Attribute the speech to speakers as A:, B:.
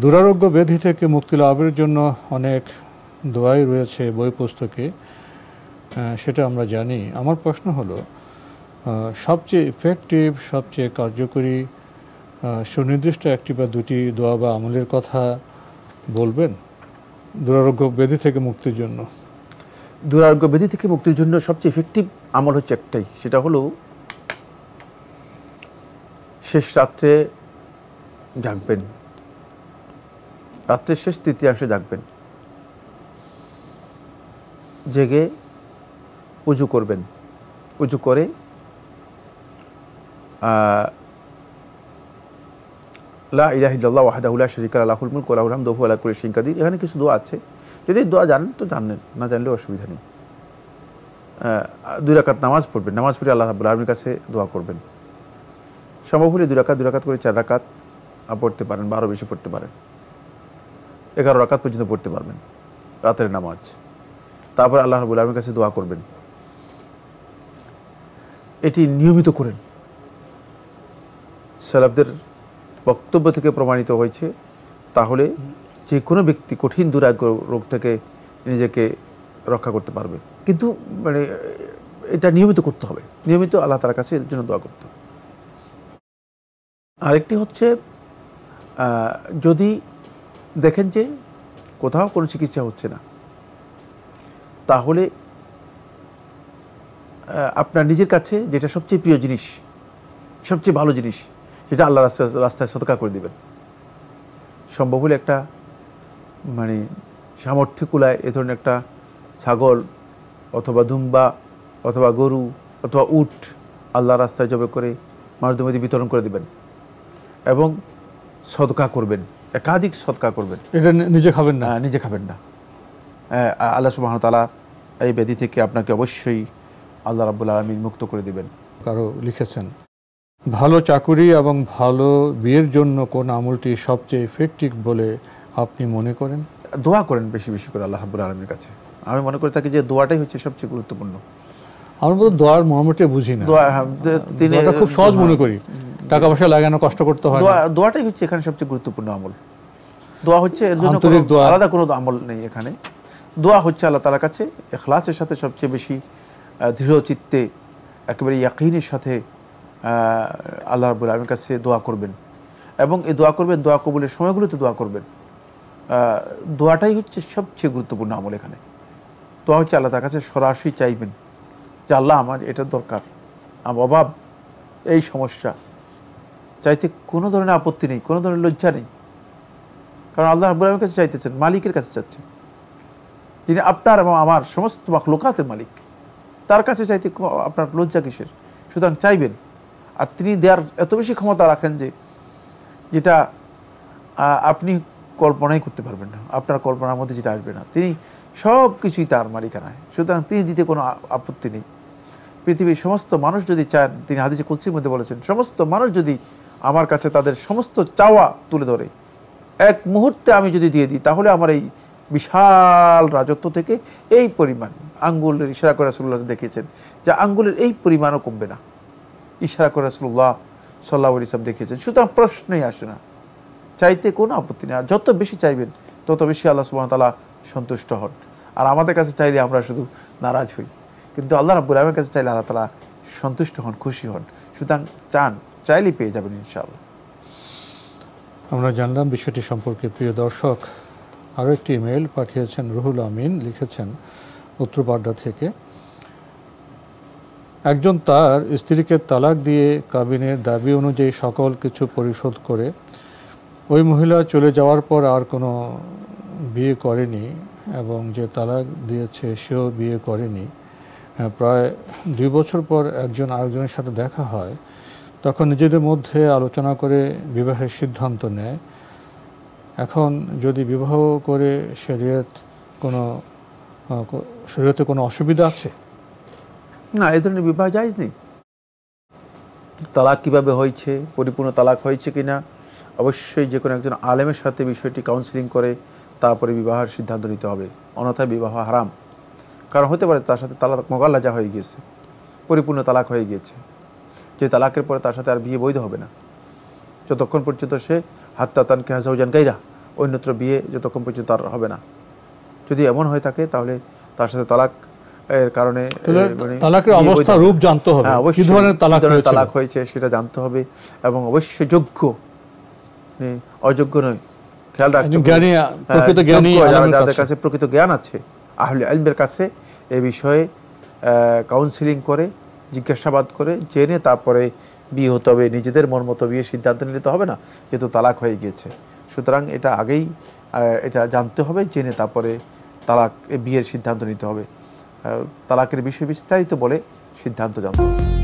A: দুরারোগ্য ব্যাধি থেকে মুক্তি লাভের জন্য অনেক দোয়াই রয়েছে বই পুস্তকে, সেটা আমরা জানি। আমার প্রশ্ন হলো, সবচেয়ে ইফেক্টিভ, সবচেয়ে কার্যকরী সুনির্দিষ্ট একটি বা দুটি দোয়া বা আমলের কথা বলবেন দুরারোগ্য ব্যাধি থেকে মুক্তির জন্য?
B: দুরারোগ্য ব্যাধি থেকে মুক্তির জন্য সবচেয়ে ইফেক্টিভ আমল হচ্ছে একটাই, সেটা হলো শেষ রাত্রে জাগবেন, রাত্রের শেষ তৃতীয়াংশে জাগবেন, জেগে উজু করবেন, উজু করে লা ইলাহা ইল্লাল্লাহ ওয়াহদাহু লা শারীকা লাহু লাহুল মুলকু ওয়া লাহুল হামদু ওয়া হুয়া আলা কুল্লি শাইইন কাদির। এখানে কিছু দোয়া আছে, যদি দোয়া জানেন তো জানেন, না জানলেও অসুবিধা নেই। 2 রাকাত নামাজ পড়বেন, নামাজ পড়ে আল্লাহ রাব্বুল আলামিনের কাছে দোয়া করবেন। সম্ভব হলে 2 রাকাত করে 4 রাকাত পড়তে পারেন বা আরও বেশি পড়তে পারেন, 11 রাকাত পর্যন্ত পড়তে পারবেন রাতের নামাজ। তারপর আল্লাহ রাব্বুল আলামিনের কাছে দোয়া করবেন। এটি নিয়মিত করেন। সালাফদের বক্তব্য থেকে প্রমাণিত হয়েছে, তাহলে যে কোনো ব্যক্তি কঠিন দুরারোগ্য রোগ থেকে নিজেকে রক্ষা করতে পারবে। কিন্তু মানে এটা নিয়মিত করতে হবে, নিয়মিত আল্লাহ তাআলার কাছে এর জন্য দোয়া করতে হবে। আরেকটি হচ্ছে, যদি দেখেন যে কোথাও কোনো চিকিৎসা হচ্ছে না, তাহলে আপনার নিজের কাছে যেটা সবচেয়ে প্রিয় জিনিস, সবচেয়ে ভালো জিনিস, সেটা আল্লাহ রাস্তায় সদকা করে দিবেন। সম্ভব হলে একটা মানে সামর্থ্য কুলায় এ ধরনের একটা ছাগল অথবা দুম্বা অথবা গরু অথবা উট আল্লাহ রাস্তায় জবে করে মানুষদের মধ্যে বিতরণ করে দিবেন এবং সদকা করবেন, একাধিক সদকা করবেন।
A: এটা নিজে খাবেন না?
B: নিজে খাবেন না। আল্লাহ সুবহানাহু ওয়া তাআলা এই ব্যাধি থেকে আপনাকে অবশ্যই আল্লাহ রাব্বুল আলামিন মুক্ত করে দিবেন।
A: কারো লিখেছেন, ভালো চাকুরি এবং ভালো বিয়ের জন্য কোন আমলটি সবচেয়ে ইফেক্টিভ বলে আপনি মনে করেন?
B: দোয়া করেন বেশি বেশি করে আল্লাহ রাব্বুল আলামিনের কাছে। আমি মনে করে থাকি যে দোয়াটাই হচ্ছে সবচেয়ে গুরুত্বপূর্ণ।
A: আমরা বোধ দোয়ার মর্মটা বুঝি না, দোয়াটা খুব সহজ মনে করি, টাকা পয়সা লাগানো, কষ্ট করতে হয় না।
B: দোয়াটাই হচ্ছে এখানে সবচেয়ে গুরুত্বপূর্ণ আমল। দোয়া হচ্ছে এর জন্য আলাদা কোনো আমল নেই এখানে। দোয়া হচ্ছে আল্লাহ তাআলার কাছে ইখলাসের সাথে সবচেয়ে বেশি দৃঢ় চিত্তে একেবারে ইয়াকিনের সাথে আল্লাহ রাব্বুল আলামিনের কাছে দোয়া করবেন এবং এই দোয়া করবেন, দোয়া কবুলের সময়গুলোতে দোয়া করবেন। দোয়াটাই হচ্ছে সবচেয়ে গুরুত্বপূর্ণ আমল এখানে। দোয়া হচ্ছে আল্লাহ তার কাছে সরাসরি চাইবেন যে আল্লাহ আমার এটা দরকার, আমার অভাব, এই সমস্যা, চাইতে কোনো ধরনের আপত্তি নেই, কোনো ধরনের লজ্জা নেই। কারণ আল্লাহ রাব্বুল আলামিনের কাছে চাইতেছেন, মালিকের কাছে চাচ্ছেন, যিনি আপনার এবং আমার সমস্ত মাখলুকাতের মালিক। তার কাছে চাইতে আপনার লজ্জা কিসের? সুতরাং চাইবেন। আর তিনি দেওয়ার এত বেশি ক্ষমতা রাখেন যে যেটা আপনি কল্পনাই করতে পারবেন না, আপনার কল্পনার মধ্যে যেটা আসবে না। তিনি সব কিছুই তার মালিকানায়, সুতরাং তিনি দিতে কোনো আপত্তি নেই। পৃথিবীর সমস্ত মানুষ যদি চান, তিনি হাদিসে কুদসির মধ্যে বলেছেন, সমস্ত মানুষ যদি আমার কাছে তাদের সমস্ত চাওয়া তুলে ধরে এক মুহূর্তে আমি যদি দিয়ে দিই, তাহলে আমার এই বিশাল রাজত্ব থেকে এই পরিমাণ, আঙ্গুলের ইশারা করে রাসূলুল্লাহ দেখিয়েছেন যে আঙ্গুলের এই পরিমাণও কমবে না, ইশারা করে রাসূলুল্লাহ সাল্লাল্লাহু আলাইহি ওয়াসাল্লাম দেখিয়েছেন। সুতরাং প্রশ্নই আসে না, চাইতে কোনো আপত্তি নেই। আর যত বেশি চাইবেন তত বেশি আল্লাহ সুবহানাহু ওয়া তাআলা সন্তুষ্ট হন। আর আমাদের কাছে চাইলে আমরা শুধু নারাজ হই, কিন্তু আল্লাহ রাব্বুল আলামিনের কাছে চাইলে আল্লাহ তাআলা সন্তুষ্ট হন, খুশি হন। সুতরাং চান, চাইলেই পেয়ে যাবেন ইনশাআল্লাহ।
A: আমরা জানলাম বিষয়টি সম্পর্কে। প্রিয় দর্শক, আরও একটি ইমেল পাঠিয়েছেন রুহুল আমিন, লিখেছেন উত্তরপাড্ডা থেকে। একজন তার স্ত্রীকে তালাক দিয়ে কাবিনের দাবি অনুযায়ী সকল কিছু পরিশোধ করে ওই মহিলা চলে যাওয়ার পর আর কোনো বিয়ে করেনি এবং যে তালাক দিয়েছে সেও বিয়ে করেনি। প্রায় 2 বছর পর একজন আরেকজনের সাথে দেখা হয়, তখন নিজেদের মধ্যে আলোচনা করে বিবাহের সিদ্ধান্ত নেয়। এখন যদি বিবাহ করে শরীয়তে কোনো অসুবিধা আছে?
B: না, এই ধরনের বিবাহ জায়েজ নেই। তালাক কিভাবে হয়েছে, পরিপূর্ণ তালাক হয়েছে কিনা, অবশ্যই যে কোনো একজন আলেমের সাথে বিষয়টি কাউন্সিলিং করে তারপরে বিবাহের সিদ্ধান্ত নিতে হবে, অন্যথায় বিবাহ হারাম। কারণ হতে পারে তার সাথে তালাক মোগাল্লাজা হয়ে গিয়েছে, পরিপূর্ণ তালাক হয়ে গিয়েছে, যে তালাকের পরে তার সাথে আর বিয়ে বৈধ হবে না যতক্ষণ পর্যন্ত সে হাত্তা তানকিহা যাওজান গায়রা, অন্যত্র বিয়ে যতক্ষণ পর্যন্ত তার হবে না। যদি এমন হয়ে থাকে তাহলে তার সাথে তালাক এর কারণে
A: তালাকের অবস্থা রূপ জানতে হবে, কি ধরনের
B: তালাক হয়েছে সেটা জানতে হবে, এবং অবশ্যই যোগ্য, অযোগ্য নয়। খেয়াল রাখতে হবে যাদের কাছে প্রকৃত জ্ঞান আছে, আহলে ইলমের কাছে এ বিষয়ে কাউন্সিলিং করে, জিজ্ঞাসাবাদ করে, জেনে তারপরে বিয়ে হতে হবে। নিজেদের মন মতো বিয়ের সিদ্ধান্ত নিতে হবে না, যেহেতু তালাক হয়ে গিয়েছে। সুতরাং এটা আগেই এটা জানতে হবে, জেনে তারপরে বিয়ের সিদ্ধান্ত নিতে হবে। তালাকের বিষয়ে বিস্তারিত বলে সিদ্ধান্ত জানতে হবে।